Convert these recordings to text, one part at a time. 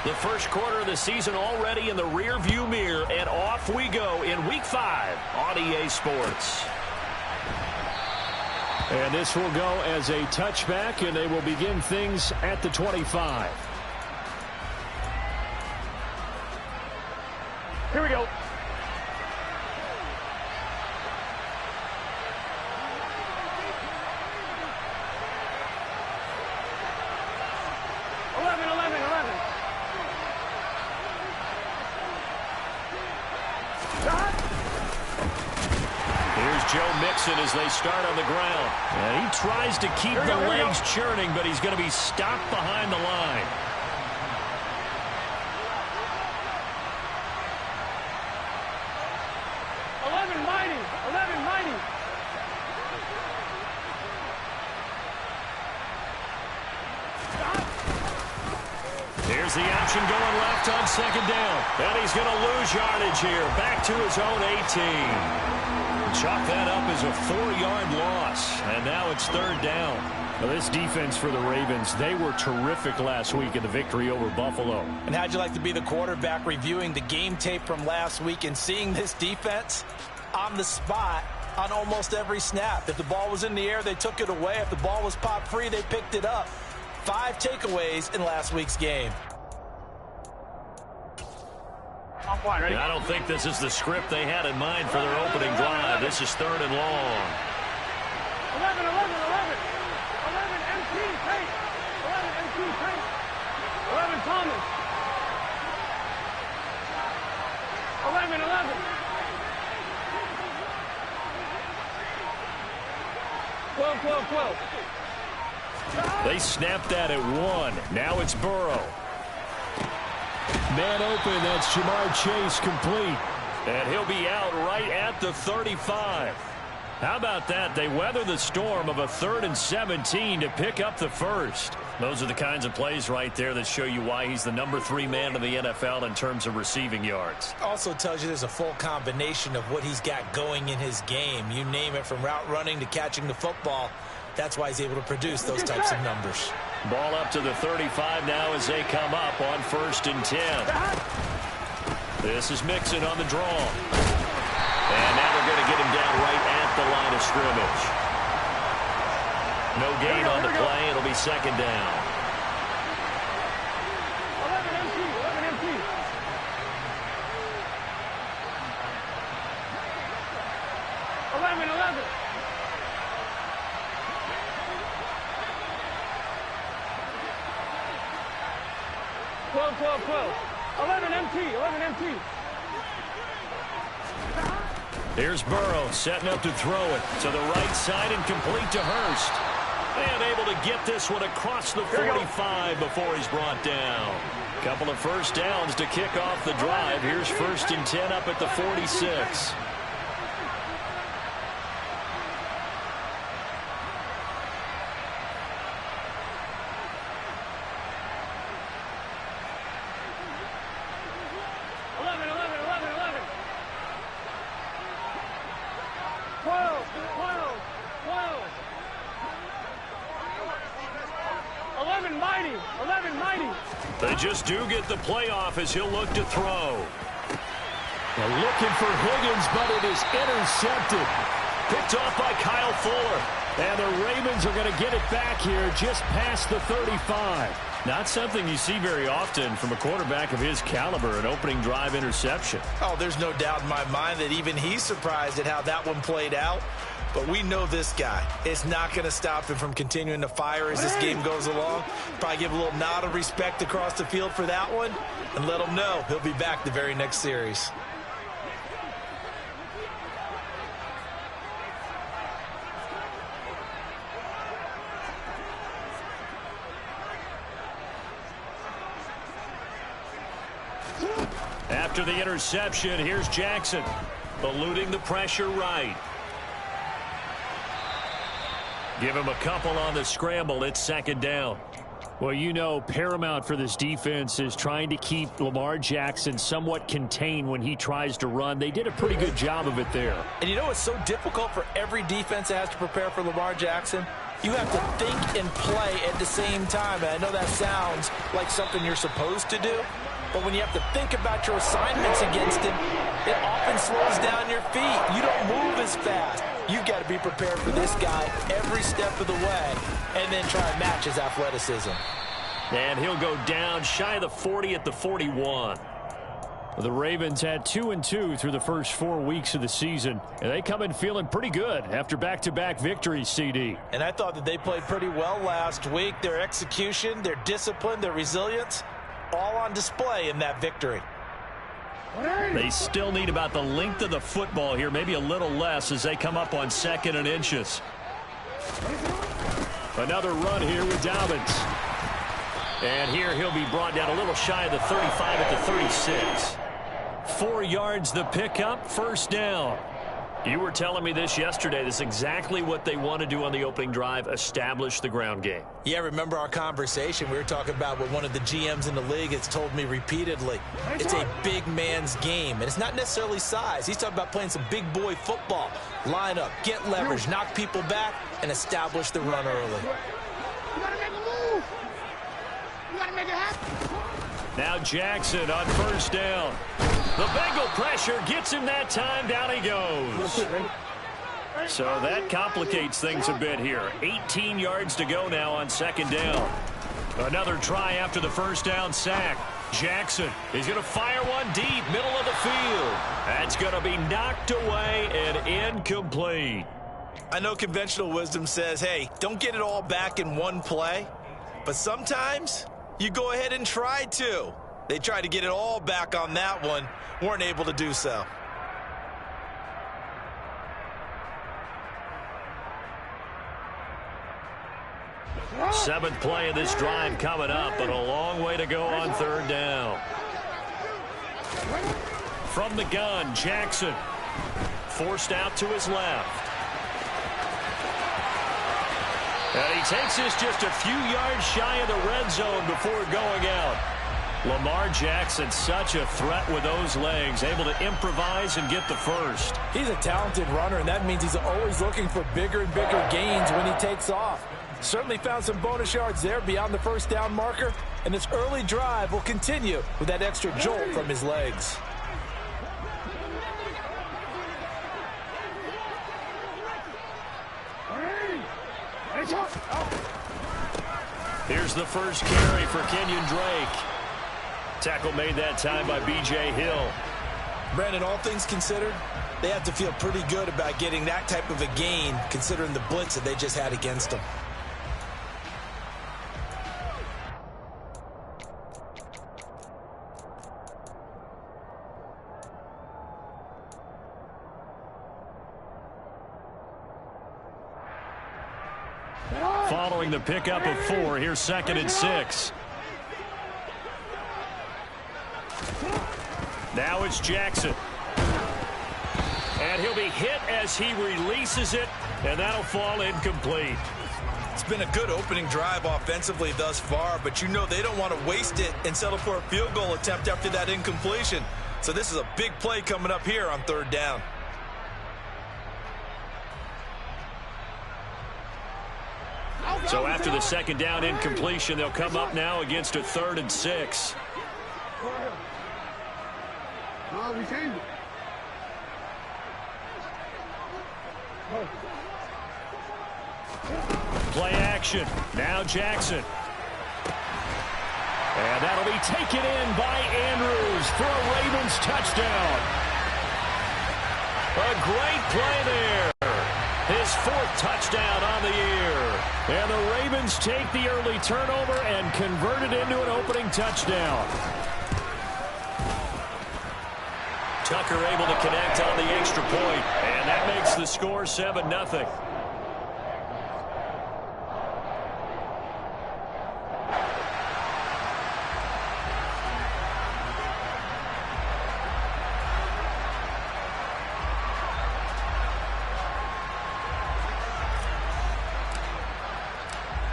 The first quarter of the season already in the rear-view mirror, and off we go in Week 5 on EA Sports. And this will go as a touchback, and they will begin things at the 25. Here we go. As they start on the ground. And he tries to keep the legs churning, but he's going to be stopped behind the line. Here's the option going left on second down. And he's going to lose yardage here. Back to his own 18. Chalk that up as a 4-yard loss, and now it's third down. Well, this defense for the Ravens, they were terrific last week in the victory over Buffalo. And how'd you like to be the quarterback reviewing the game tape from last week and seeing this defense on the spot on almost every snap? If the ball was in the air, they took it away. If the ball was popped free, they picked it up. 5 takeaways in last week's game. I don't think this is the script they had in mind for their opening drive. This is third and long. 11, MT, Tate. 11, MT, Tate. 11, Thomas. 11. 12. They snapped that at 1. Now it's Burrow. Man open, that's Jamar Chase complete. And he'll be out right at the 35. How about that? They weather the storm of a 3rd and 17 to pick up the first. Those are the kinds of plays right there that show you why he's the number 3 man in the NFL in terms of receiving yards. Also tells you there's a full combination of what he's got going in his game. You name it, from route running to catching the football. That's why he's able to produce those types of numbers. Ball up to the 35 now as they come up on 1st and 10. This is Mixon on the draw. And now they're going to get him down right at the line of scrimmage. No gain on the play. It'll be second down. 11 empty. 11. 12. 11 empty. Here's Burrow setting up to throw it to the right side and complete to Hurst. And able to get this one across the 45 before he's brought down. Couple of first downs to kick off the drive. Here's 1st and 10 up at the 46. They just do get the playoff as he'll look to throw. They're looking for Higgins, but it is intercepted. Picked off by Kyle Fuller. And the Ravens are going to get it back here just past the 35. Not something you see very often from a quarterback of his caliber, an opening drive interception. Oh, there's no doubt in my mind that even he's surprised at how that one played out. But we know this guy. It's not going to stop him from continuing to fire as this game goes along. Probably give a little nod of respect across the field for that one and let him know he'll be back the very next series. After the interception, here's Jackson, eluding the pressure right. Give him a couple on the scramble. It's second down. Well, you know, paramount for this defense is trying to keep Lamar Jackson somewhat contained when he tries to run. They did a pretty good job of it there. And you know what's so difficult for every defense that has to prepare for Lamar Jackson? You have to think and play at the same time. And I know that sounds like something you're supposed to do, but when you have to think about your assignments against him, it often slows down your feet. You don't move as fast. You've got to be prepared for this guy every step of the way and then try and match his athleticism. And he'll go down shy of the 40 at the 41. The Ravens had 2-2 through the first 4 weeks of the season, and they come in feeling pretty good after back-to-back victories, CD. And I thought that they played pretty well last week. Their execution, their discipline, their resilience, all on display in that victory. They still need about the length of the football here, maybe a little less as they come up on 2nd and inches. Another run here with Dobbins. And here he'll be brought down a little shy of the 35 at the 36. 4 yards the pickup, first down. You were telling me this yesterday. This is exactly what they want to do on the opening drive, establish the ground game. Yeah, remember our conversation? We were talking about what one of the GMs in the league has told me repeatedly. It's a big man's game, and it's not necessarily size. He's talking about playing some big boy football. Line up, get leverage, knock people back, and establish the run early. You gotta make a move. You gotta make it happen. Now Jackson on first down. The Bengal pressure gets him that time. Down he goes. So that complicates things a bit here. 18 yards to go now on 2nd down. Another try after the first down sack. Jackson is going to fire one deep, middle of the field. That's going to be knocked away and incomplete. I know conventional wisdom says, hey, don't get it all back in one play. But sometimes you go ahead and try to. They tried to get it all back on that one. Weren't able to do so. Seventh play of this drive coming up, but a long way to go on 3rd down. From the gun, Jackson forced out to his left. And he takes this just a few yards shy of the red zone before going out. Lamar Jackson, such a threat with those legs, able to improvise and get the first. He's a talented runner, and that means he's always looking for bigger and bigger gains when he takes off. Certainly found some bonus yards there beyond the first down marker, and this early drive will continue with that extra jolt from his legs. Here's the first carry for Kenyon Drake. Tackle made that time by B.J. Hill. Brandon, all things considered, they have to feel pretty good about getting that type of a gain considering the blitz that they just had against them. Following the pickup of 4, here's 2nd and 6. Now it's Jackson. And he'll be hit as he releases it, and that'll fall incomplete. It's been a good opening drive offensively thus far, but you know they don't want to waste it and settle for a field goal attempt after that incompletion. So this is a big play coming up here on 3rd down. So after the 2nd down incompletion, they'll come up now against a 3rd and 6. No, we changed it. Play action. Now Jackson. And that'll be taken in by Andrews for a Ravens touchdown. A great play there. His 4th touchdown on the year. And the Ravens take the early turnover and convert it into an opening touchdown. Tucker able to connect on the extra point, and that makes the score 7-0.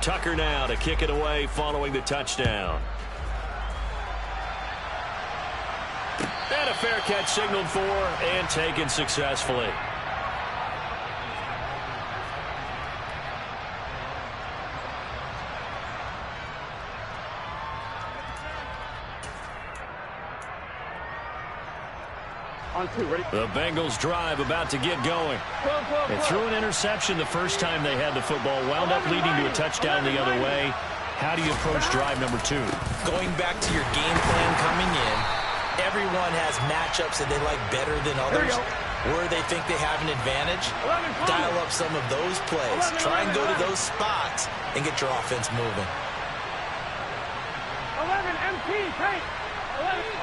Tucker now to kick it away following the touchdown. And a fair catch signaled for and taken successfully. The Bengals drive about to get going. They threw an interception the first time they had the football, wound up leading to a touchdown the other way. How do you approach drive number 2? Going back to your game plan coming in, everyone has matchups that they like better than others. Where they think they have an advantage, dial up some of those plays. Try and go to those spots and get your offense moving. 11 MT, take. 11.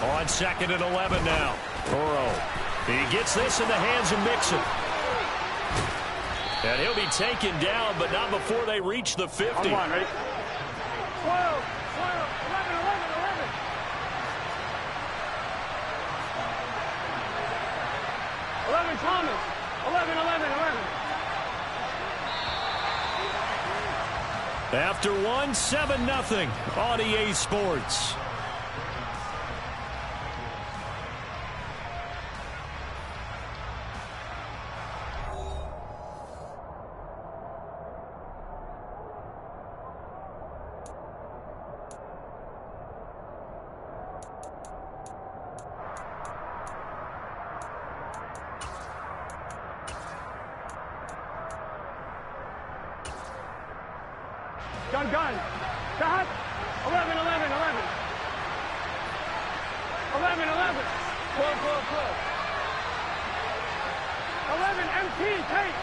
On 2nd and 11 now. Burrow. He gets this in the hands of Mixon. And he'll be taken down, but not before they reach the 50. Come on, ready? 12, 11 Thomas. 11. After 1, 7-0 on EA Sports. Gun. Stop. 11. 11. 12. 11 MT, take.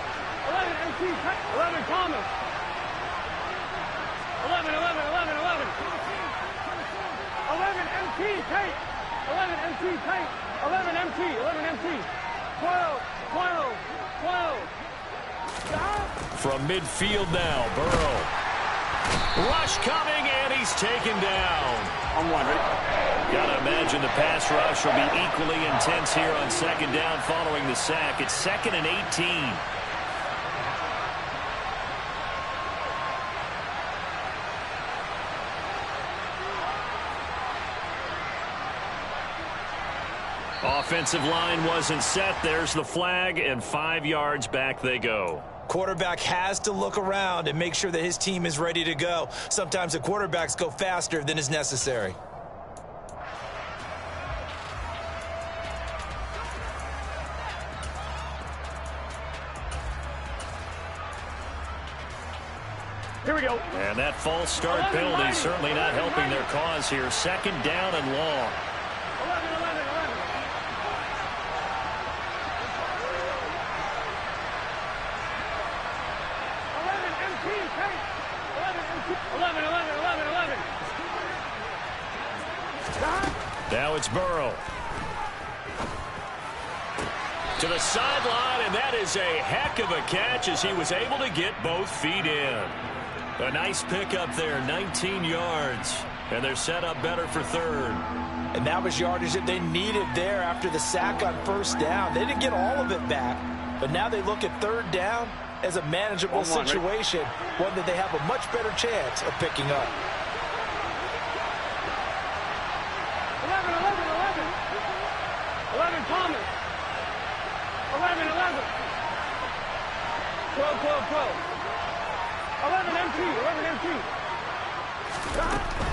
11 MT, take. 11 Thomas. 11 MT, take. 11 MT, take. 11 MT. 12. Stop. From midfield now, Burrow. Rush coming, and he's taken down. I'm one, ready? Gotta imagine the pass rush will be equally intense here on 2nd down following the sack. It's 2nd and 18. Offensive line wasn't set. There's the flag, and 5 yards back they go. Quarterback has to look around and make sure that his team is ready to go. Sometimes the quarterbacks go faster than is necessary. Here we go. And that false start penalty certainly not helping their cause here. 2nd down and long. 11. 11. Now it's Burrow. To the sideline, and that is a heck of a catch as he was able to get both feet in. A nice pickup there, 19 yards. And they're set up better for 3rd. And that was yardage that they needed there after the sack on 1st down. They didn't get all of it back, but now they look at 3rd down as a manageable situation, one that they have a much better chance of picking up. 11 Thomas. 11. 12. 11 MT.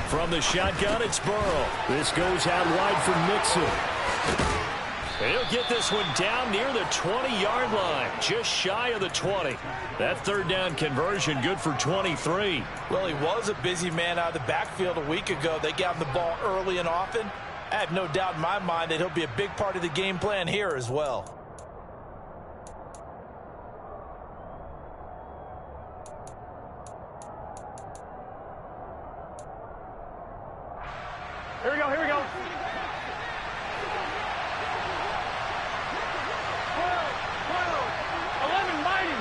From the shotgun, it's Burrow. This goes out wide for Mixon. He'll get this one down near the 20-yard line, just shy of the 20. That 3rd down conversion good for 23. Well, he was a busy man out of the backfield a week ago. They got him the ball early and often. I have no doubt in my mind that he'll be a big part of the game plan here as well. Here we go. 11 mighty.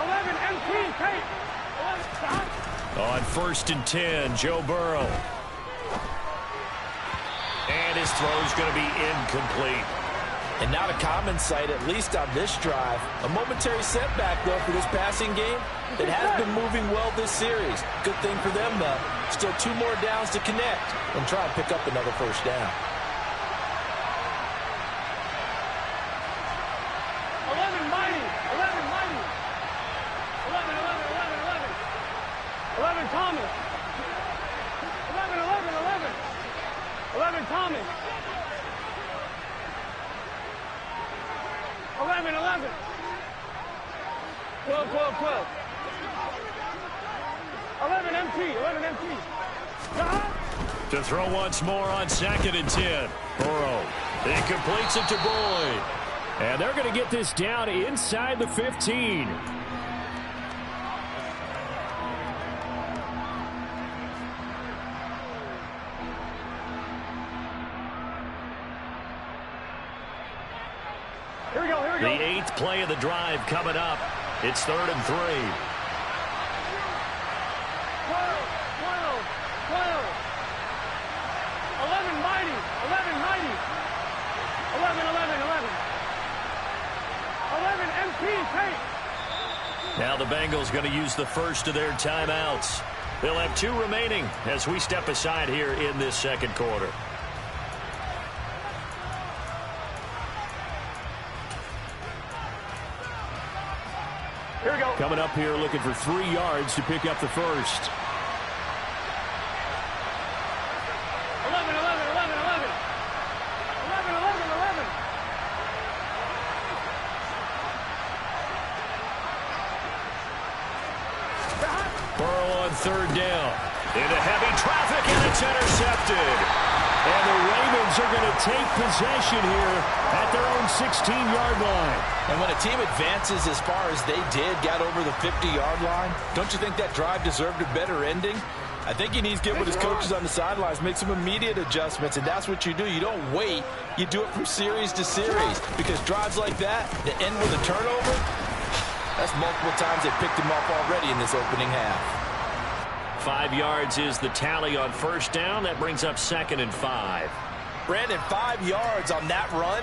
11 MT, take. 11, stop. On 1st and 10, Joe Burrow. And his throw's going to be incomplete. And not a common sight, at least on this drive. A momentary setback, though, for this passing game. It has been moving well this series. Good thing for them, though. Still 2 more downs to connect and try and pick up another first down. 11 mighty. 11 mighty. 11, 11, 11, 11. 11 Thomas. 11, 11, 11. 11 Thomas. 11, 11. 12, 12, 12. 11 MT, 11 MT. To throw once more on 2nd and 10. Burrow. He completes it to Boyd. And they're going to get this down inside the 15. Here we go, here we go. The 8th play of the drive coming up. It's 3rd and 3. 12, 12, 12. 11 mighty, 11 mighty. 11, 11, 11. 11 MT, take. Now the Bengals going to use the first of their timeouts. They'll have 2 remaining as we step aside here in this 2nd quarter. Here we go. Coming up here looking for 3 yards to pick up the first. 11, 11, 11, 11. 11, 11, 11. Burrow on 3rd down. Into heavy traffic, and it's intercepted. And the Ravens are going to take possession here at their own 16-yard line. And when a team advances as far as they did, got over the 50-yard line, don't you think that drive deserved a better ending? I think he needs to get with his coaches on the sidelines, make some immediate adjustments, and that's what you do. You don't wait. You do it from series to series, because drives like that end with a turnover, that's multiple times they picked him off already in this opening half. 5 yards is the tally on 1st down. That brings up 2nd and 5. Brandon, 5 yards on that run.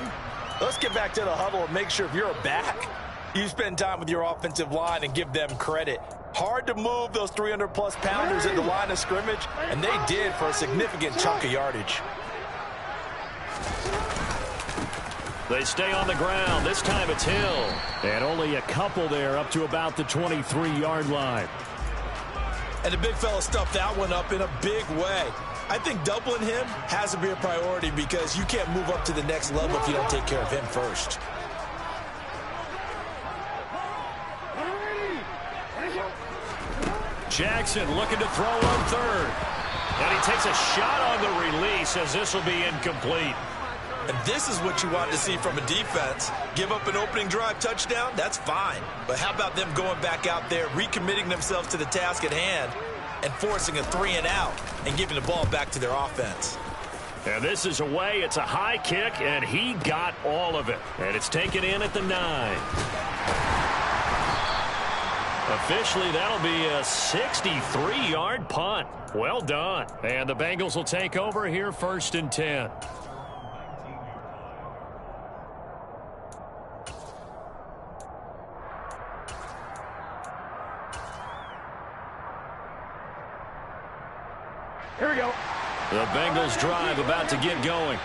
Let's get back to the huddle and make sure if you're a back, you spend time with your offensive line and give them credit. Hard to move those 300-plus pounders at the line of scrimmage, and they did for a significant chunk of yardage. They stay on the ground. This time it's Hill. And only a couple there up to about the 23-yard line. And the big fella stuffed that one up in a big way. I think doubling him has to be a priority because you can't move up to the next level if you don't take care of him first. Jackson looking to throw on 3rd. And he takes a shot on the release as this will be incomplete. And this is what you want to see from a defense. Give up an opening drive touchdown, that's fine. But how about them going back out there, recommitting themselves to the task at hand, and forcing a 3-and-out and giving the ball back to their offense. And this is away. It's a high kick, and he got all of it. And it's taken in at the 9. Officially, that'll be a 63-yard punt. Well done. And the Bengals will take over here 1st and 10. Here we go. The Bengals drive about to get going.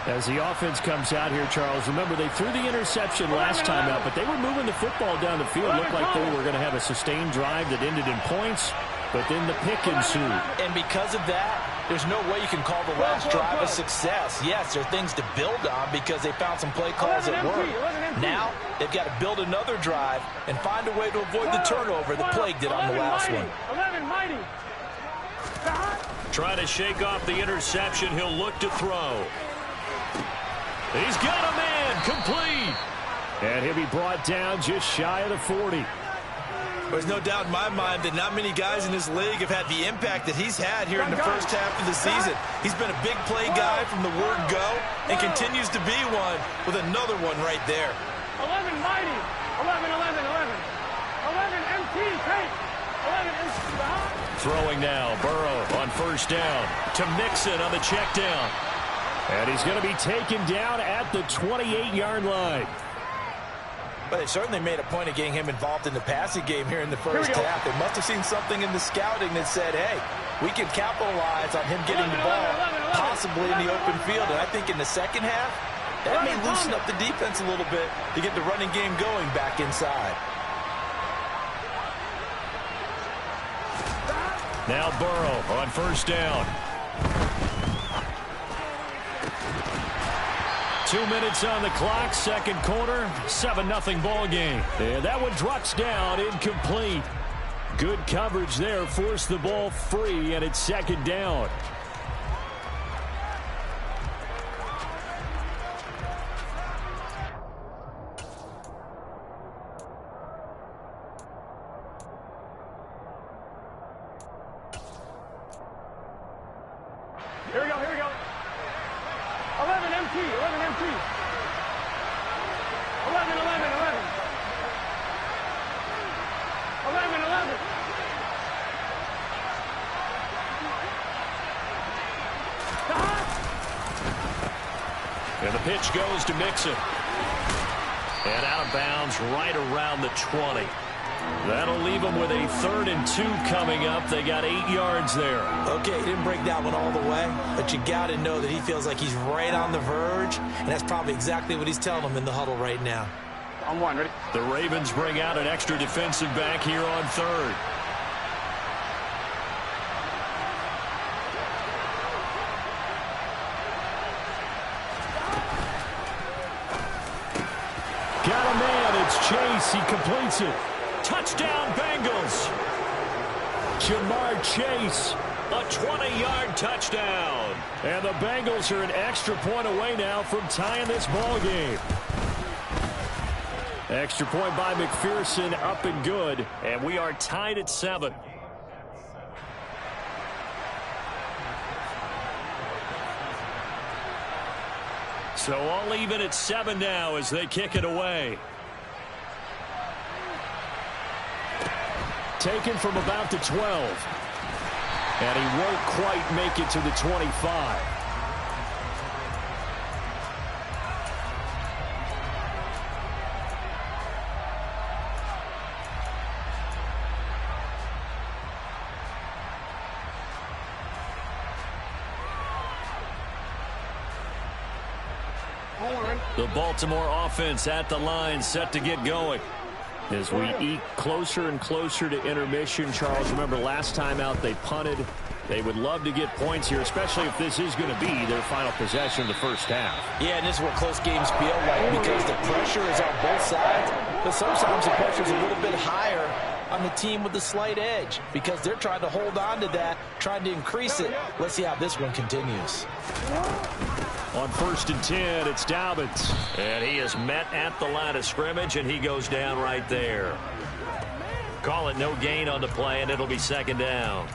As the offense comes out here, Charles, remember they threw the interception last time out, but they were moving the football down the field. Looked like they were going to have a sustained drive that ended in points, but then the pick ensued. And because of that, there's no way you can call the last drive a success. Yes, there are things to build on because they found some play calls that work. Now, they've got to build another drive and find a way to avoid the turnover that plagued it on the last one. 11 mighty. Trying to shake off the interception. He'll look to throw. He's got a man complete. And he'll be brought down just shy of the 40. There's no doubt in my mind that not many guys in this league have had the impact that he's had here in the first half of the season. He's been a big play guy from the word go and continues to be one with another one right there. 11 mighty. 11, 11, 11. 11 MT, take. 11 MT. Throwing now, Burrow on first down to Mixon on the check down. And he's going to be taken down at the 28-yard line. But they certainly made a point of getting him involved in the passing game here in the first half. They must have seen something in the scouting that said, hey, we can capitalize on him getting the ball possibly in the open field. And I think in the second half, that may loosen up the defense a little bit to get the running game going back inside. Now Burrow on first down. 2 minutes on the clock, second quarter, 7-0 ball game. And that one drops down, incomplete. Good coverage there, forced the ball free, and it's second down. Here we go, here we go. 11 MT, 11 MT. 11, 11, 11. 11, 11. And the pitch goes to Mixon. And out of bounds right around the 20. That'll leave them with a 3rd and 2 coming up. They got 8 yards there. Okay, he didn't break that one all the way, but you got to know that he feels like he's right on the verge, and that's probably exactly what he's telling them in the huddle right now. On one, ready? The Ravens bring out an extra defensive back here on 3rd. Got a man, it's Chase, he completes it. Touchdown, Bengals. Jamar Chase, a 20-yard touchdown. And the Bengals are an extra point away now from tying this ball game. Extra point by McPherson, up and good. And we are tied at 7. So all even at 7 now as they kick it away. Taken from about the 12. And he won't quite make it to the 25. The Baltimore offense at the line, set to get going. As we eke closer and closer to intermission, Charles, remember last time out they punted. They would love to get points here, especially if this is going to be their final possession of the first half. Yeah, and this is what close games feel like because the pressure is on both sides, but sometimes the pressure is a little bit higher on the team with the slight edge because they're trying to hold on to that, trying to increase it. Let's see how this one continues. On 1st and 10, it's Dobbins. And he is met at the line of scrimmage, and he goes down right there. Call it no gain on the play, and it'll be second down.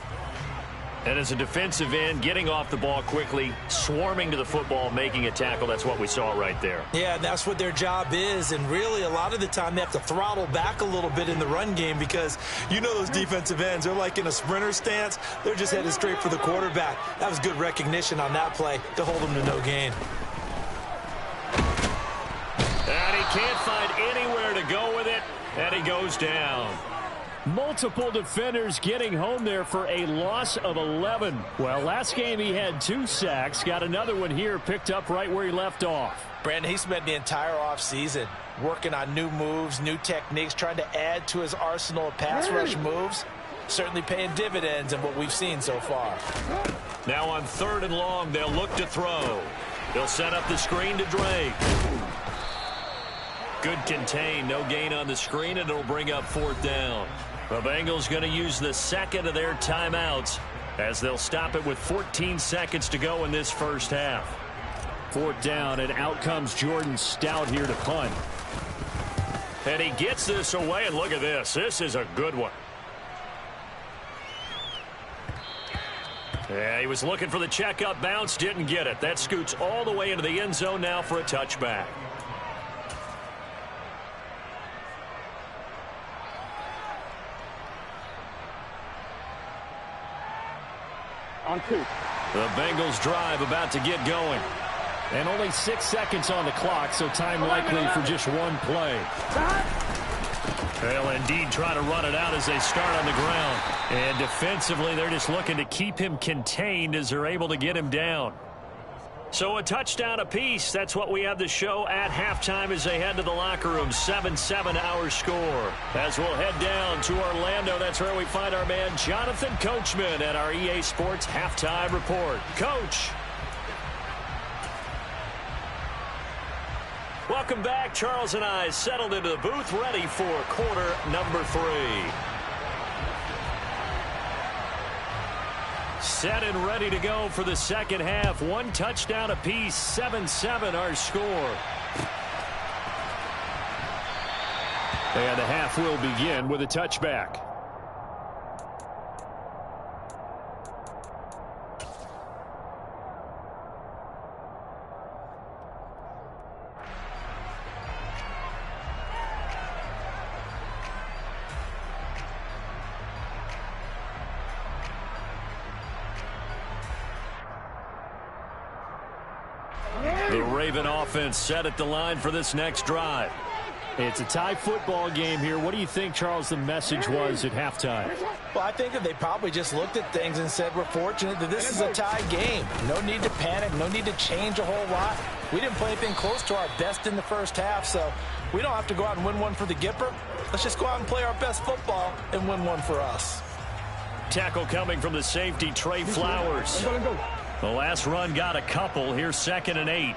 And as a defensive end, getting off the ball quickly, swarming to the football, making a tackle, that's what we saw right there. Yeah, that's what their job is, and really a lot of the time they have to throttle back a little bit in the run game because you know those defensive ends, they're like in a sprinter stance. They're just headed straight for the quarterback. That was good recognition on that play to hold them to no gain. And he can't find anywhere to go with it, and he goes down. Multiple defenders getting home there for a loss of 11. Well, last game he had 2 sacks. Got another one here picked up right where he left off. Brandon, he spent the entire offseason working on new moves, new techniques, trying to add to his arsenal of pass rush moves. Certainly paying dividends in what we've seen so far. Now on 3rd and long, they'll look to throw. They'll set up the screen to Drake. Good contain, no gain on the screen, and it'll bring up 4th down. The Bengals going to use the second of their timeouts as they'll stop it with 14 seconds to go in this first half. 4th down, and out comes Jordan Stout here to punt. And he gets this away, and look at this. This is a good one. Yeah, he was looking for the checkup bounce, didn't get it. That scoots all the way into the end zone now for a touchback. On 2. The Bengals drive about to get going. And only 6 seconds on the clock, so time likely for just one play. They'll indeed try to run it out as they start on the ground. And defensively, they're just looking to keep him contained as they're able to get him down. So a touchdown apiece. That's what we have to show at halftime as they head to the locker room. 7-7 our score. As we'll head down to Orlando, that's where we find our man Jonathan Coachman at our EA Sports Halftime Report. Coach. Welcome back. Charles and I settled into the booth, ready for quarter number 3. Set and ready to go for the second half. One touchdown apiece. 7-7 our score. And the half will begin with a touchback. The Raven offense set at the line for this next drive. It's a tie football game here. What do you think, Charles, the message was at halftime? Well, I think that they probably just looked at things and said, we're fortunate that this is a tie game. No need to panic. No need to change a whole lot. We didn't play anything close to our best in the first half, so we don't have to go out and win one for the Gipper. Let's just go out and play our best football and win one for us. Tackle coming from the safety, Trey Flowers. The last run got a couple. Here's 2nd and 8.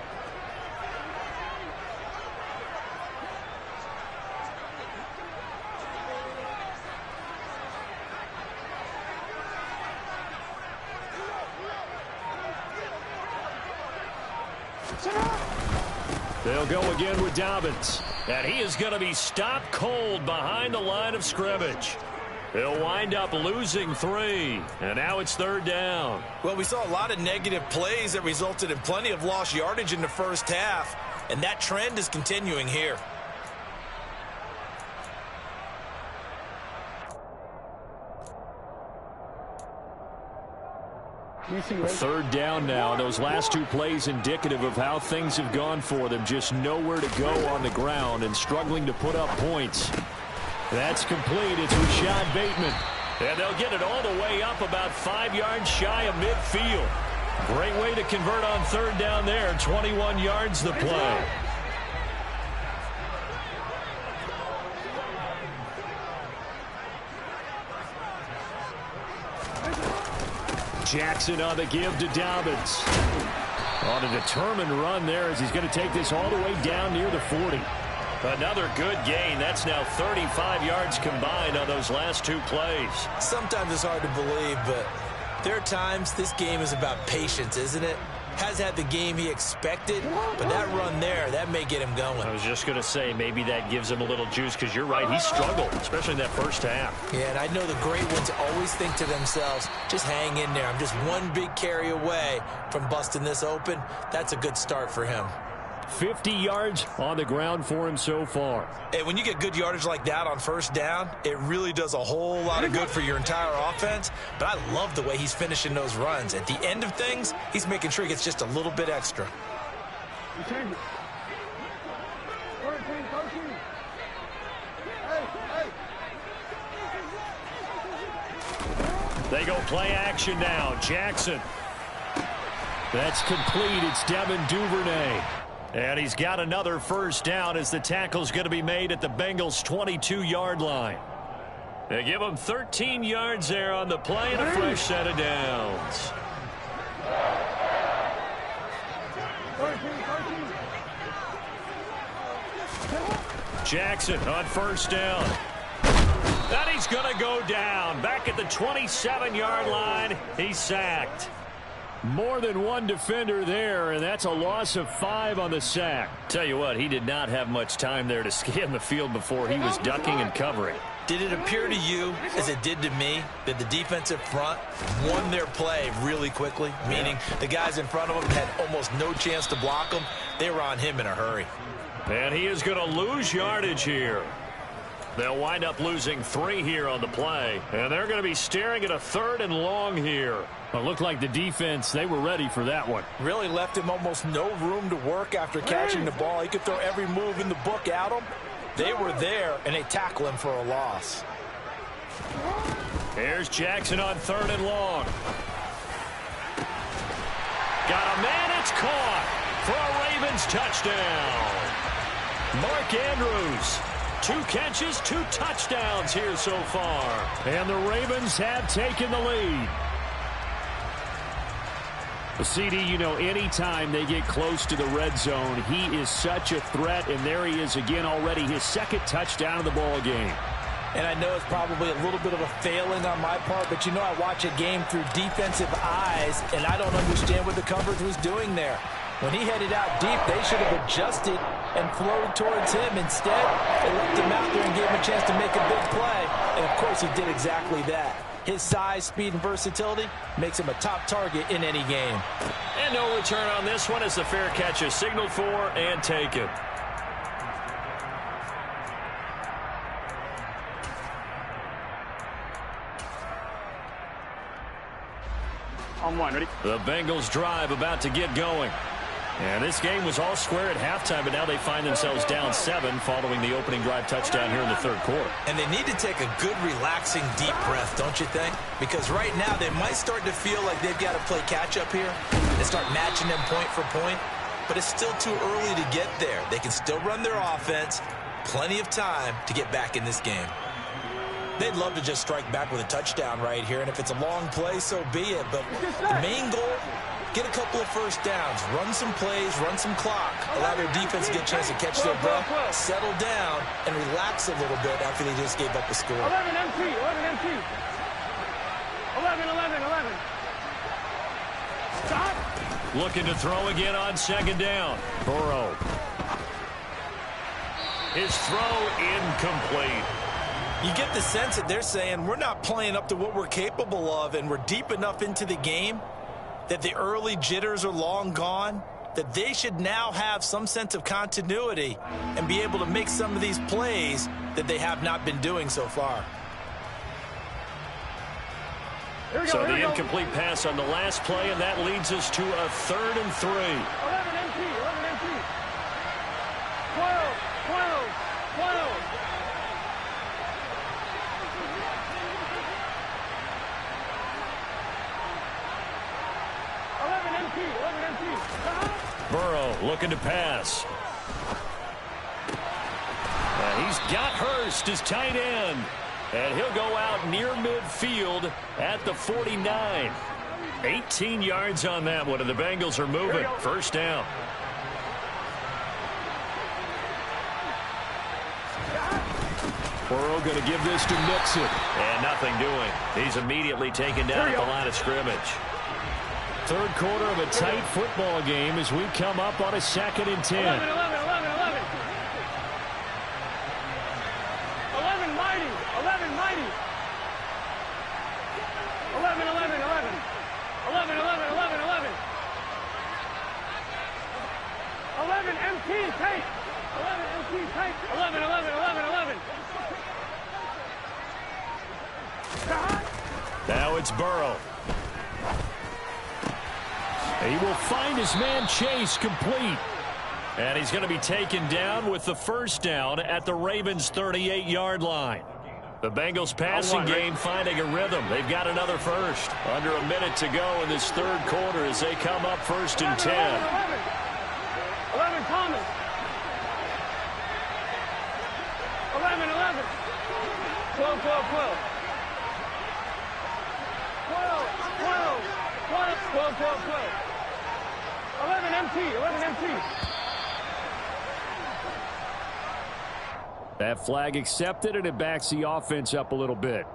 They'll go again with Dobbins. And he is going to be stopped cold behind the line of scrimmage. They'll wind up losing 3. And now it's 3rd down. Well, we saw a lot of negative plays that resulted in plenty of lost yardage in the first half. And that trend is continuing here. Third down now. Those last 2 plays indicative of how things have gone for them. Just nowhere to go on the ground and struggling to put up points. That's complete. It's Rashad Bateman. And they'll get it all the way up about 5 yards shy of midfield. Great way to convert on 3rd down there. 21 yards the play. Jackson on the give to Dobbins. On a determined run there as he's going to take this all the way down near the 40. Another good gain. That's now 35 yards combined on those last 2 plays. Sometimes it's hard to believe, but there are times this game is about patience, isn't it? Has had the game he expected, but that run there, that may get him going. I was just going to say, maybe that gives him a little juice, because you're right, he struggled, especially in that first half. Yeah, and I know the great ones always think to themselves, just hang in there. I'm just one big carry away from busting this open. That's a good start for him. 50 yards on the ground for him so far. And when you get good yardage like that on 1st down, it really does a whole lot of good for your entire offense. But I love the way he's finishing those runs. At the end of things, he's making sure he gets just a little bit extra. They go play action now. Jackson. That's complete. It's Devin Duvernay. And he's got another 1st down as the tackle's going to be made at the Bengals' 22-yard line. They give him 13 yards there on the play and a fresh set of downs. Jackson on 1st down. And he's going to go down. Back at the 27-yard line, he's sacked. More than one defender there, and that's a loss of 5 on the sack. Tell you what, he did not have much time there to scan the field before he was ducking and covering. Did it appear to you, as it did to me, that the defensive front won their play really quickly? Meaning the guys in front of them had almost no chance to block them. They were on him in a hurry. And he is going to lose yardage here. They'll wind up losing 3 here on the play, and they're going to be staring at a 3rd and long here. Well, it looked like the defense, they were ready for that one. Really left him almost no room to work after catching the ball. He could throw every move in the book at him. They were there, and they tackle him for a loss. Here's Jackson on 3rd and long. Got a man, it's caught for a Ravens touchdown. Mark Andrews, 2 catches, 2 touchdowns here so far. And the Ravens have taken the lead. Well, CD, you know, anytime they get close to the red zone, he is such a threat, and there he is again already, his 2nd touchdown of the ball game. And I know it's probably a little bit of a failing on my part, but you know I watch a game through defensive eyes, and I don't understand what the coverage was doing there. When he headed out deep, they should have adjusted and flowed towards him. Instead, they left him out there and gave him a chance to make a big play. And, of course, he did exactly that. His size, speed, and versatility makes him a top target in any game. And no return on this one as the fair catch is signaled for and taken. On 1, ready? The Bengals drive about to get going. And this game was all square at halftime, but now they find themselves down 7 following the opening drive touchdown here in the 3rd quarter. And they need to take a good, relaxing, deep breath, don't you think? Because right now they might start to feel like they've got to play catch-up here and start matching them point for point. But it's still too early to get there. They can still run their offense. Plenty of time to get back in this game. They'd love to just strike back with a touchdown right here, and if it's a long play, so be it. But the main goal, get a couple of first downs, run some plays, run some clock, allow their defense to get a chance to catch their breath, settle down, and relax a little bit after they just gave up a score. 11 MT, 11 MT. 11, 11, 11. Stop. Looking to throw again on 2nd down. Burrow. His throw incomplete. You get the sense that they're saying we're not playing up to what we're capable of, and we're deep enough into the game that the early jitters are long gone, that they should now have some sense of continuity and be able to make some of these plays that they have not been doing so far. So the incomplete pass on the last play, and that leads us to a 3rd and 3. 11 MT, 11 MT. 12, 12, 12. 11 MT. Burrow looking to pass. And he's got Hurst, his tight end. And he'll go out near midfield at the 49. 18 yards on that one, and the Bengals are moving. 1st down. Burrow going to give this to Mixon. And nothing doing. He's immediately taken down at the line of scrimmage. 3rd quarter of a tight football game as we come up on a 2nd and 10. 11, 11, 11, 11. 11 mighty. 11 mighty. 11, 11, 11. 11, 11, 11, 11. 11 MT tight. 11 MT tight. 11, 11, 11, 11. Now it's Burrow. He will find his man Chase complete. And he's going to be taken down with the 1st down at the Ravens' 38-yard line. The Bengals passing game finding a rhythm. They've got another first. Under a minute to go in this 3rd quarter as they come up 1st and 10. 11 Thomas. 11, 11. 12, 12, 12. 12, 12, 12, 12, 12, 12. 11 MT, 11 MT. That flag accepted, and it backs the offense up a little bit.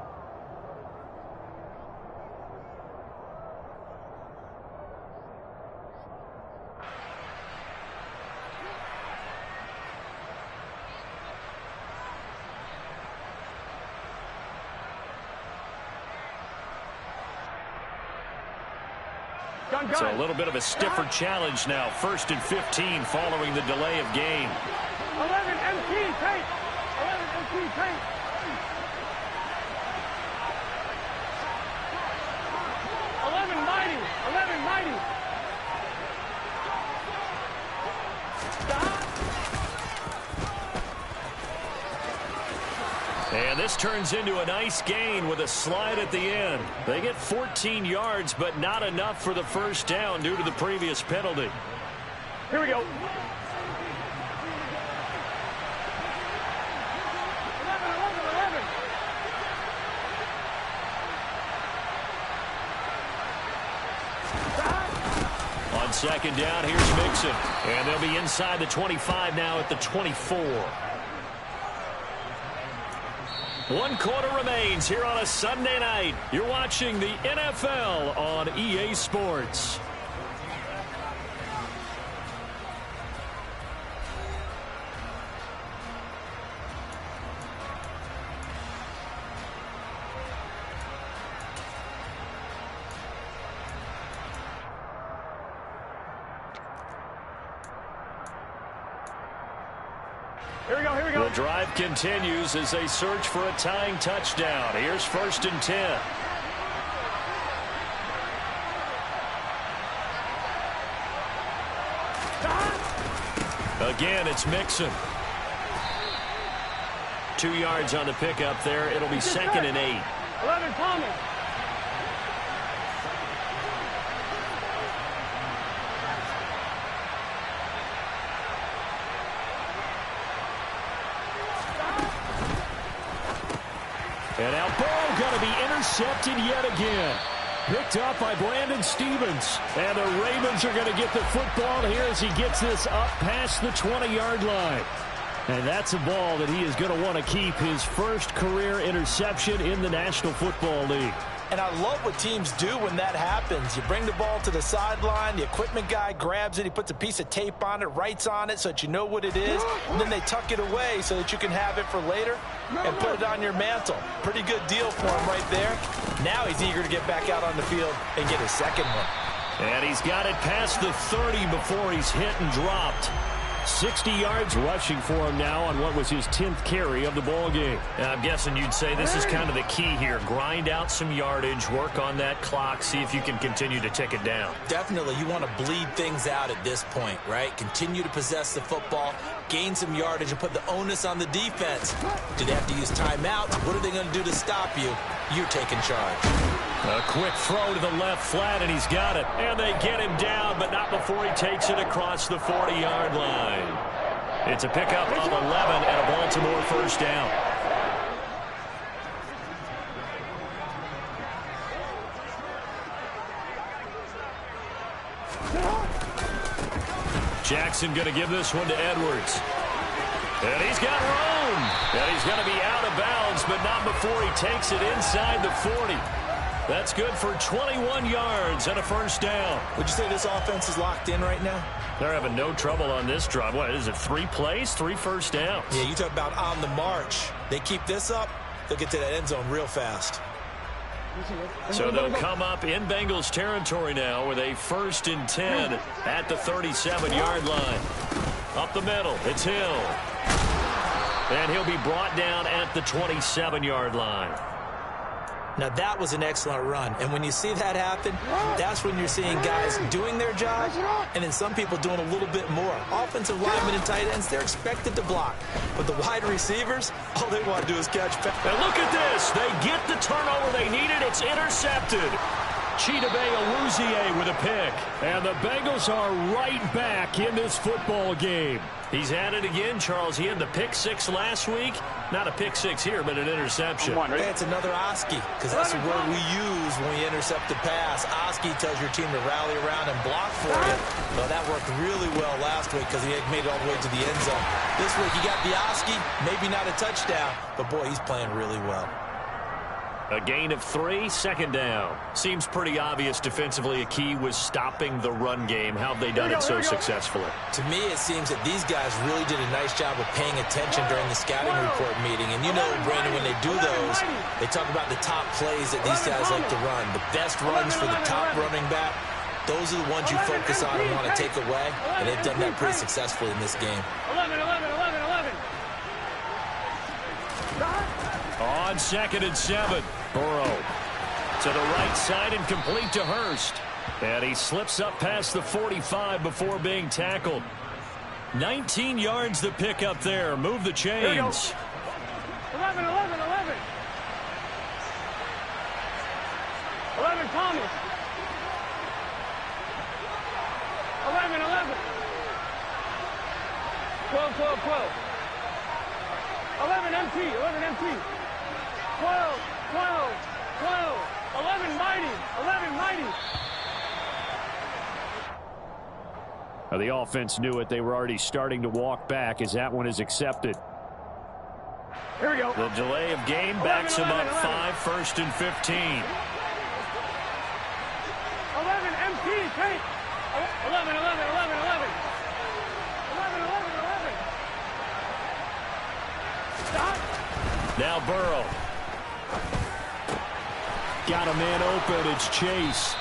So a little bit of a stiffer challenge now. 1st and 15 following the delay of game. 11 MT tight. 11 MT tight. this turns into a nice gain with a slide at the end. They get 14 yards, but not enough for the first down due to the previous penalty. Here we go. 11, 11, 11. On second down, here's Mixon. And they'll be inside the 25 now at the 24. 1 quarter remains here on a Sunday night. You're watching the NFL on EA Sports. Here we go, here we go. The drive continues as they search for a tying touchdown. Here's 1st and 10. Again, it's Mixon. 2 yards on the pickup there. It'll be 2nd and 8. 11, Thomas. And now Burrow going to be intercepted yet again. Picked up by Brandon Stevens. And the Ravens are going to get the football here as he gets this up past the 20-yard line. And that's a ball that he is going to want to keep, his first career interception in the National Football League. And I love what teams do when that happens. You bring the ball to the sideline, the equipment guy grabs it, he puts a piece of tape on it, writes on it so that you know what it is, and then they tuck it away so that you can have it for later and put it on your mantle. Pretty good deal for him right there. Now he's eager to get back out on the field and get his second one. And he's got it past the 30 before he's hit and dropped. 60 yards rushing for him now on what was his 10th carry of the ball game. And I'm guessing you'd say this is kind of the key here. Grind out some yardage, work on that clock, see if you can continue to tick it down. Definitely, you want to bleed things out at this point, right? Continue to possess the football, gain some yardage, and put the onus on the defense. Do they have to use timeouts? What are they going to do to stop you? You're taking charge. A quick throw to the left flat, and he's got it. And they get him down, but not before he takes it across the 40-yard line. It's a pickup of 11 and a Baltimore first down. Jackson going to give this one to Edwards. And he's got room. And he's going to be out of bounds, but not before he takes it inside the 40. That's good for 21 yards and a first down. Would you say this offense is locked in right now? They're having no trouble on this drive. What is it, 3 plays, 3 first downs? Yeah, you talk about on the march. They keep this up, they'll get to that end zone real fast. So they'll come up in Bengals territory now with a 1st and 10 at the 37-yard line. Up the middle, it's Hill. And he'll be brought down at the 27-yard line. Now, that was an excellent run. And when you see that happen, that's when you're seeing guys doing their job and then some people doing a little bit more. Offensive linemen and tight ends, they're expected to block. But the wide receivers, all they want to do is catch pass. And look at this. They get the turnover they needed. It's intercepted. Chidobe Awuzie with a pick. And the Bengals are right back in this football game. He's at it again, Charles. He had the pick 6 last week. Not a pick 6 here, but an interception. Hey, it's another Oski, because that's the word we use when we intercept the pass. Oski tells your team to rally around and block for you. Well, that worked really well last week because he had made it all the way to the end zone. This week, he got the Oski, maybe not a touchdown, but boy, he's playing really well. A gain of 3, 2nd down. Seems pretty obvious defensively a key was stopping the run game. How have they done it so successfully? To me, it seems that these guys really did a nice job of paying attention during the scouting report meeting. And you know, Brandon, when they do those, they talk about the top plays that these guys like to run. The best runs for the top running back. Those are the ones you focus on and want to take away. And they've done that pretty successfully in this game. 11, 11, 11, 11. On 2nd and 7, Burrow to the right side and complete to Hurst. And he slips up past the 45 before being tackled. 19 yards the pick up there. Move the chains. 11, 11, 11. Thomas. 11, 11. 12, 12, 12. 11 MT, 11 MT. 12, 12, 12. 11 mighty, 11 mighty. Now the offense knew it. They were already starting to walk back as that one is accepted. Here we go. The delay of game backs him up 5, 1st and 15. 11 MT, take. 11, 11, 11, 11. 11, 11, 11. Stop. Now Burrow. Got a man open. It's Chase.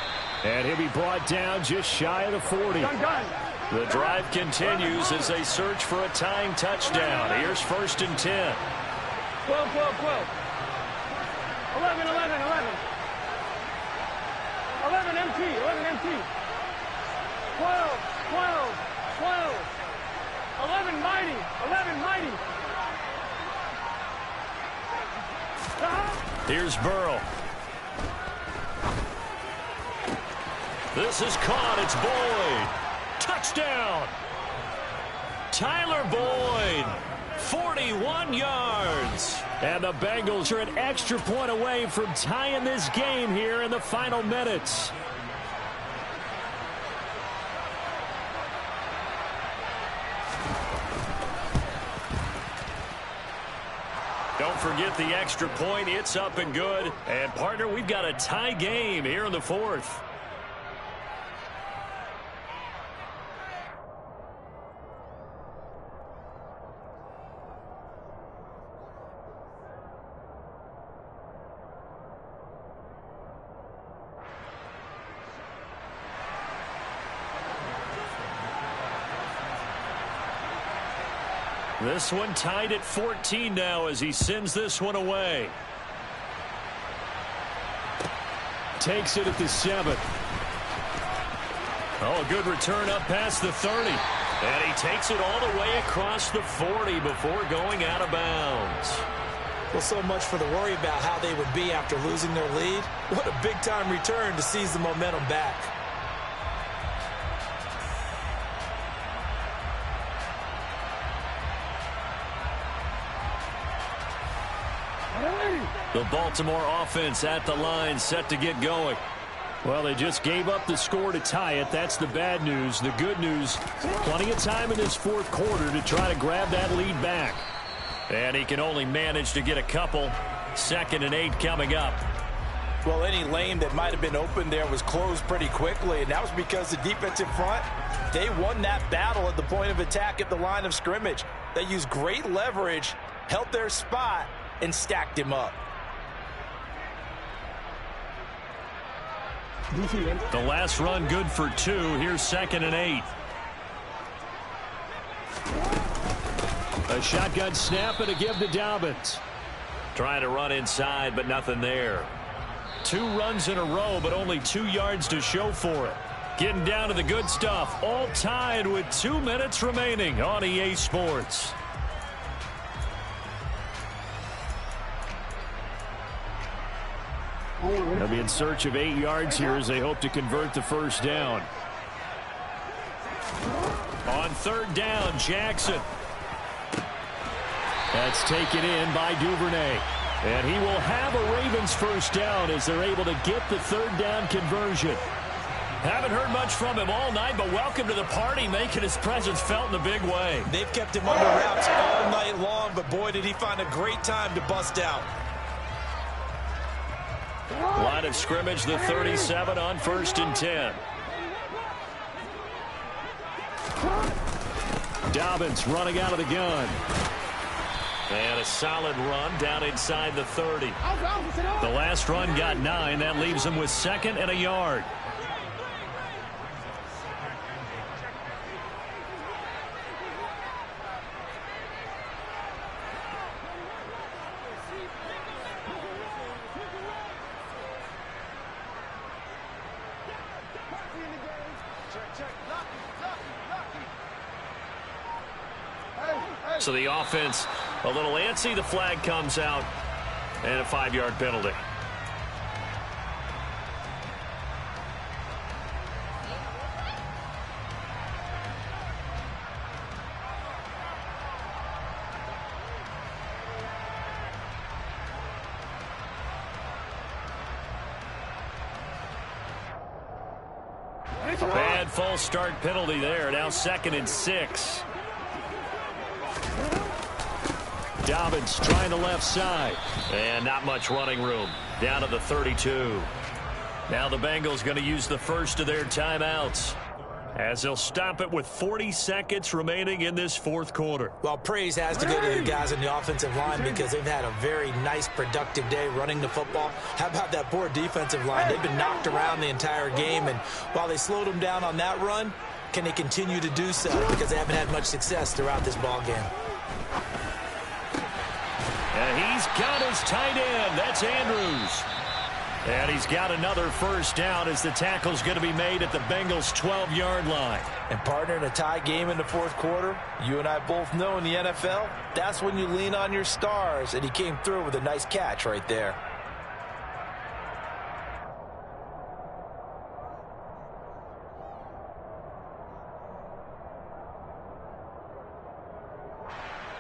And he'll be brought down just shy of the 40. Done. The drive continues as they search for a tying touchdown. Here's 1st and 10. 12, 12, 12. 11, 11, 11. 11 MT, 11 MT. 12, 12, 12. 11 mighty, 11 mighty. Stop. Here's Burrow. This is caught. It's Boyd. Touchdown. Tyler Boyd. 41 yards. And the Bengals are an extra point away from tying this game here in the final minutes. Don't forget the extra point. It's up and good. And, partner, we've got a tie game here in the 4th. This one tied at 14 now as he sends this one away. Takes it at the 7. Oh, good return up past the 30. And he takes it all the way across the 40 before going out of bounds. Well, so much for the worry about how they would be after losing their lead. What a big-time return to seize the momentum back. The Baltimore offense at the line, set to get going. Well, they just gave up the score to tie it. That's the bad news. The good news, plenty of time in this 4th quarter to try to grab that lead back. And he can only manage to get a couple. 2nd and 8 coming up. Well, any lane that might have been open there was closed pretty quickly, and that was because the defensive front, they won that battle at the point of attack at the line of scrimmage. They used great leverage, held their spot, and stacked him up. The last run good for 2. Here's 2nd and 8. A shotgun snap and a give to Dobbins. Trying to run inside, but nothing there. 2 runs in a row, but only 2 yards to show for it. Getting down to the good stuff. All tied with 2 minutes remaining on EA Sports. They'll be in search of 8 yards here as they hope to convert the first down. On 3rd down, Jackson. That's taken in by Duvernay. And he will have a Ravens first down as they're able to get the 3rd down conversion. Haven't heard much from him all night, but welcome to the party, making his presence felt in a big way. They've kept him under wraps all night long, but boy, did he find a great time to bust out. Line of scrimmage, the 37 on 1st and 10. Dobbins running out of the gun. And a solid run down inside the 30. The last run got 9. That leaves him with 2nd and a yard. So the offense a little antsy. The flag comes out and a 5-yard penalty. A bad false start penalty there. Now 2nd and 6. Dobbins trying the left side. And not much running room. Down to the 32. Now the Bengals going to use the first of their timeouts, as they'll stop it with 40 seconds remaining in this 4th quarter. Well, praise has to go to the guys on the offensive line because they've had a very nice, productive day running the football. How about that poor defensive line? They've been knocked around the entire game, and while they slowed them down on that run, can they continue to do so? Because they haven't had much success throughout this ball game. And he's got his tight end. That's Andrews. And he's got another first down as the tackle's going to be made at the Bengals' 12-yard line. And partner, in a tie game in the 4th quarter, you and I both know in the NFL, that's when you lean on your stars. And he came through with a nice catch right there.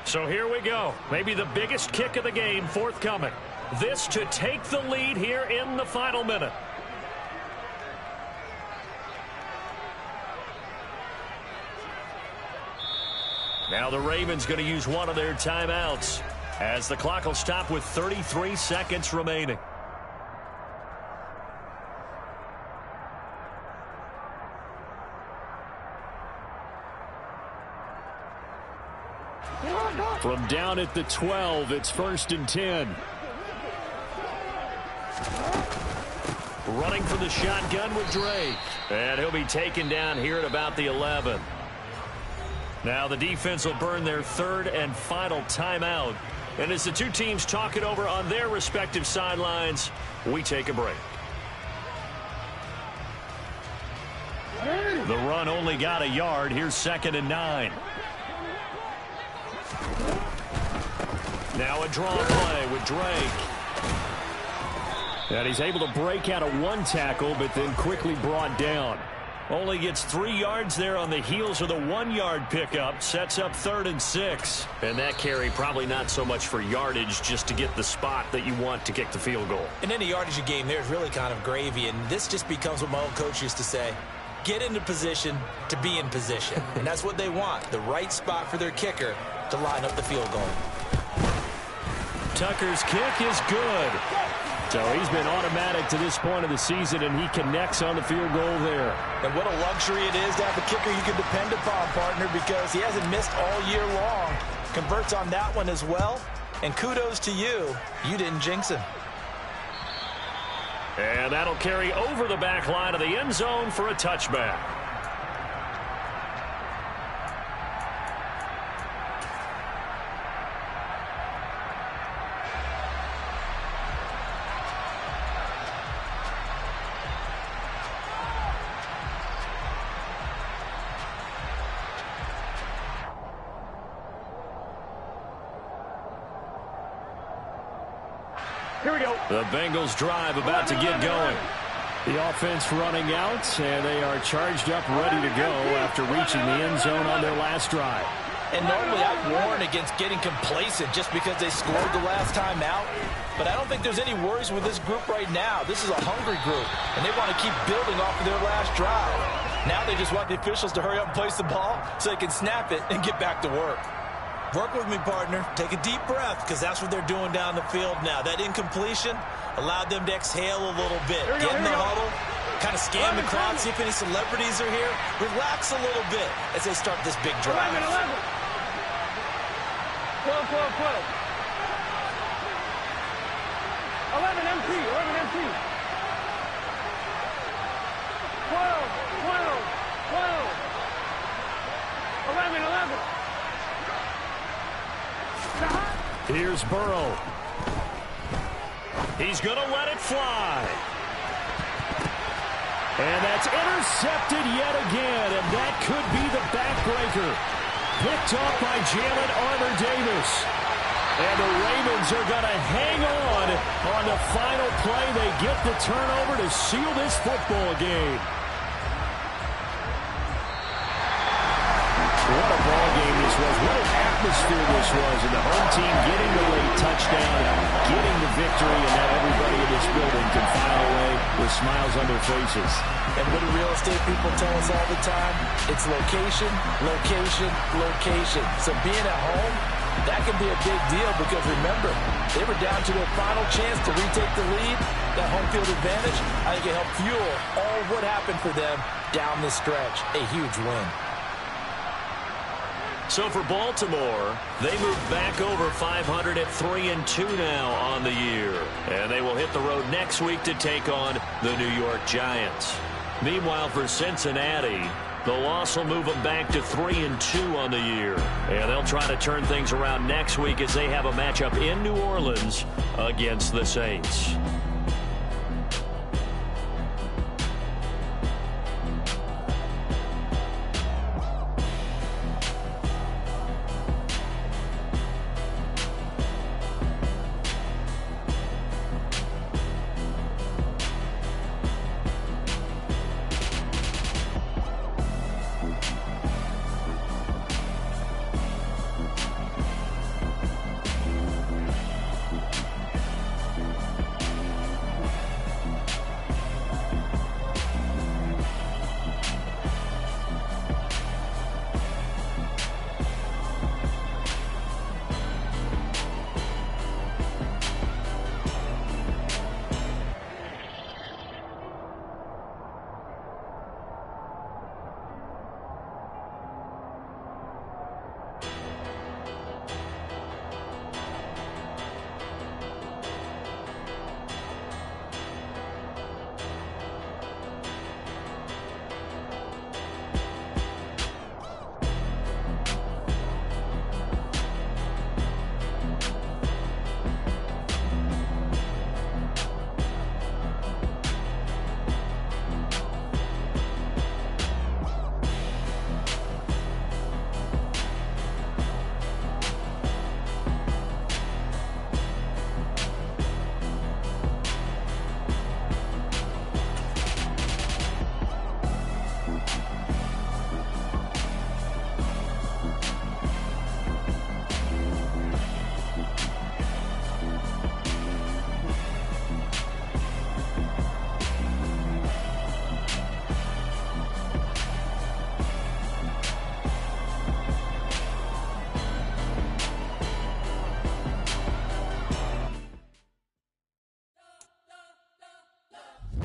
So here we go. Maybe the biggest kick of the game forthcoming. This to take the lead here in the final minute. Now the Ravens going to use one of their timeouts, as the clock will stop with 33 seconds remaining. From down at the 12, it's 1st and 10. Running for the shotgun with Drake. And he'll be taken down here at about the 11. Now the defense will burn their 3rd and final timeout. And as the two teams talk it over on their respective sidelines, we take a break. The run only got a yard. Here's 2nd and 9. Now a draw play with Drake. And he's able to break out of one tackle, but then quickly brought down. Only gets 3 yards there on the heels of the 1-yard pickup. Sets up 3rd and 6. And that carry probably not so much for yardage, just to get the spot that you want to kick the field goal. In any yardage game, there's really kind of gravy, and this just becomes what my old coach used to say. Get into position to be in position. And that's what they want, the right spot for their kicker to line up the field goal. Tucker's kick is good. So he's been automatic to this point of the season, and he connects on the field goal there. And what a luxury it is to have a kicker you can depend upon, partner, because he hasn't missed all year long. Converts on that one as well. And kudos to you. You didn't jinx him. And that'll carry over the back line of the end zone for a touchback. Here we go. The Bengals drive about to get going. The offense running out, and they are charged up, ready to go after reaching the end zone on their last drive. And normally I warn against getting complacent just because they scored the last time out. But I don't think there's any worries with this group right now. This is a hungry group, and they want to keep building off of their last drive. Now they just want the officials to hurry up and place the ball so they can snap it and get back to work. Work with me, partner. Take a deep breath, because that's what they're doing down the field now. That incompletion allowed them to exhale a little bit. Get in the huddle, kind of scan the crowd, see if any celebrities are here. Relax a little bit as they start this big drive. 11. 12. 11 MT. 11 MT. 12. 11. Here's Burrow. He's going to let it fly. And that's intercepted yet again, and that could be the backbreaker. Picked off by Jalen Armour-Davis. And the Ravens are going to hang on the final play. They get the turnover to seal this football game. What a ball game this was. What an atmosphere this was, and the home team getting the late touchdown, getting the victory, and now everybody in this building can file away with smiles on their faces. And what do real estate people tell us all the time? It's location, location, location. So being at home, that can be a big deal because, remember, they were down to their final chance to retake the lead. That home field advantage, I think it helped fuel all what happened for them down the stretch. A huge win. So for Baltimore, they move back over 500 at 3-2 now on the year. And they will hit the road next week to take on the New York Giants. Meanwhile, for Cincinnati, the loss will move them back to 3-2 on the year. And they'll try to turn things around next week as they have a matchup in New Orleans against the Saints.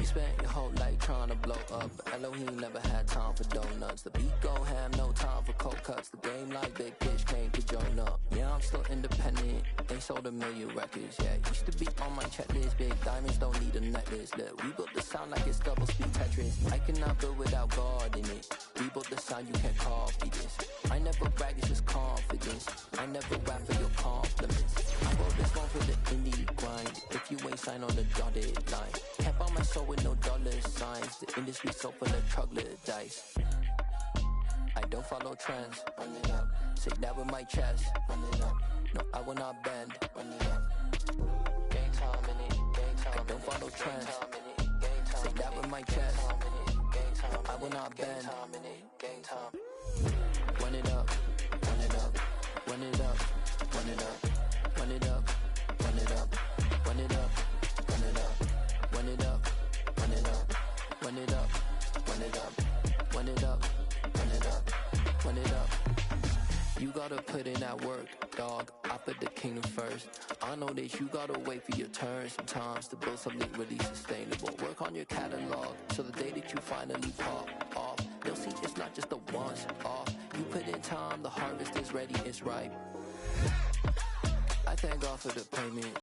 Spent your whole life trying to blow up, but Elohim never had time for donuts. The beat go ham, no time for cold cuts. The game like Big Pitch came to join up. Yeah, I'm still independent, they sold 1 million records. Yeah, used to be on my checklist. Big diamonds don't need a necklace. Look, we built the sound like it's double speed Tetris. I cannot build without God in it. We built the sound, you can't copy this. I never brag, it's just confidence. I never rap for your compliments. I wrote this one for the indie grind. If you ain't signed on the dotted line, can't buy my soul with no dollar signs. The industry so full of troglodytes. I don't follow trends. Run it up. Say that with my chest. Run it up. No, I will not bend. Run it up. Game time in it. Game time. I don't follow trends. Say that with my chest. I will not bend. Game time. Run it up. Run it up. Run it up. Run it up. Run it up. Run it up. Run it up. Run it up. Run it up. Run it up. Run it up. Run it up. Run it up. Run it up. Run it up. You gotta put in that work, dog. I put the kingdom first. I know that you gotta wait for your turn sometimes to build something really sustainable. Work on your catalog so the day that you finally pop off, they'll see it's not just a once off. You put in time, the harvest is ready, it's ripe. I thank God for the payment.